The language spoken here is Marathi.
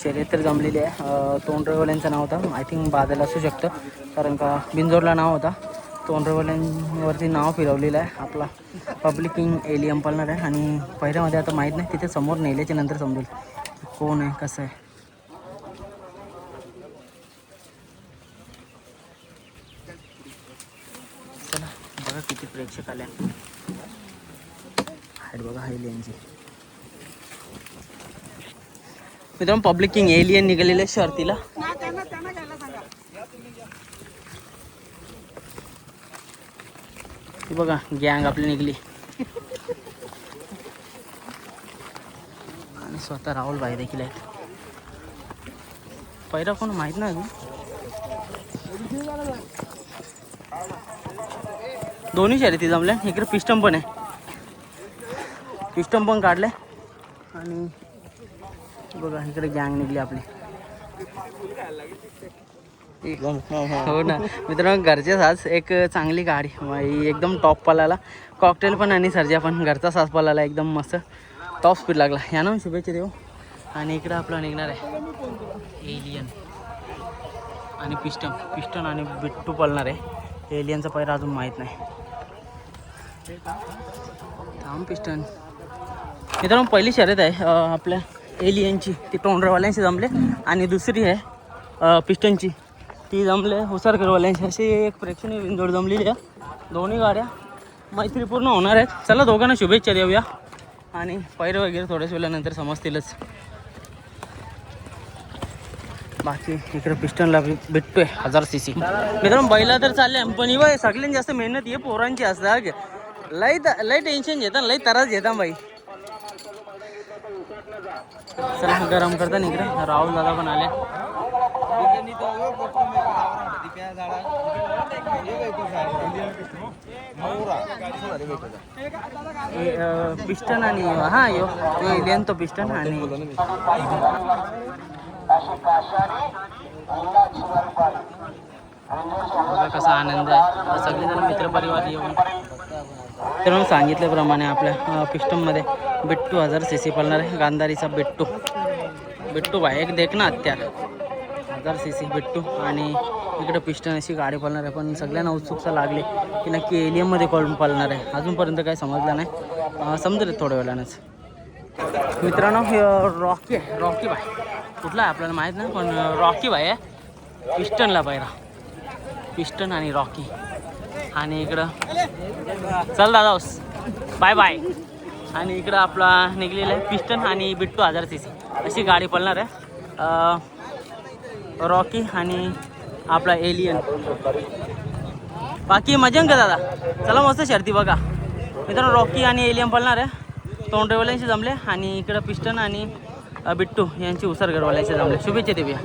शर्यत तर जमलेली आहे. तोंडरेवाल्यांचं नाव होतं, आय थिंक बादल असू शकतं, कारण का बिंजोरला नाव होता. तोंडरेवाल्यांवरती नाव फिरवलेलं आहे. आपला पब्लिक किंग एलियम पळणार आहे आणि पहिल्यामध्ये आता माहीत नाही, तिथे समोर नेल्याच्या नंतर समजेल कोण आहे कसं आहे. चला बघा किती प्रेक्षक आले आहेत बघा एलियनची. मित्रांनो पब्लिक किंग एलियन निघालेले शर्तीला. बघा गँग आपली निघली आणि स्वतः राहुल भाई देखील आहेत. पहिला कोण माहित नाही अजून. दोन्ही शर्यती जमल्या. इकडे पिस्टन पण आहे, पिस्टन पण काढले आणि बघा इकडे गँग निघली आपली. हो ना मित्रांनो, घरचे साज एक चांगली गाडी एकदम टॉप पळाला. कॉकटेल पण आणि सर्जा पण घरचा साज पळाला एकदम मस्त टॉप स्पीड लागला. यानं शुभेच्छा देऊ. आणि इकडं आपला निघणार आहे एलियन आणि पिस्टन आणि बिट्टू पळणार आहे. एलियनचा पहिला अजून माहीत नाही. थांब पिस्टन. मित्रांनो पहिली शर्यत आहे आपल्या एलियनची, ती तोंडरेवाल्यांशी जमले आणि दुसरी आहे पिस्टनची, ती जमले हुसारकरवाल्यांशी. अशी एक प्रेक्षणीय बिंदोड जमलेली आहे. दोन्ही गाड्या मैत्रीपूर्ण होणार आहेत. चला दोघांना शुभेच्छा देऊया आणि पैरे वगैरे थोड्याच वेळानंतर समजतीलच. बाकी इकडे पिस्टनला भेटतोय 1000 cc. मित्रांनो बैला तर चालले पण इवा सगळ्यांनी जास्त मेहनत ही पोरांची असतात. लई टेन्शन घेतात, लई त्रास घेतात बाई. चला गरम करता इकडे राहुल दादा पण आले. पिस्टन आणि हा यो एलियन तो पिस्टन आणि कसा आनंद आहे. सगळेजण मित्रपरिवार येऊन तर मग सांगितल्याप्रमाणे आपल्या पिस्टनमध्ये बिट्टू 1000 cc पळणार आहे. गांधारीचा बिट्टू भाई एक देख ना हत्यार 1000 cc बिट्टू. आणि इकडे पिस्टन अशी गाडी पळणार आहे. पण सगळ्यांना उत्सुकता लागली की नक्की एलियनमध्ये कोण पळणार आहे. अजूनपर्यंत काही समजलं नाही, समजेल थोड्या वेळानंच. मित्रांनो रॉकी आहे, रॉकी भाई कुठला आहे आपल्याला माहीत नाही, पण रॉकी भाई आहे पिस्टनला पायरा. पिस्टन आणि रॉकी. आणि इकडं चल दादा बाय बाय. आणि इकडं आपला निघलेला आहे पिस्टन आणि बिट्टू 1000 cc अशी गाडी पळणार आहे. रॉकी आणि आपला एलियन. बाकी मजा का दादा. चला मस्त शर्ती बघा मित्रांनो. रॉकी आणि एलियन पळणार आहे. तोंडरेवाल्यांशी जमले आणि इकडं पिस्टन आणि बिट्टू यांची उसरगरवाल्यांशी जमले. शुभेच्छा देऊया.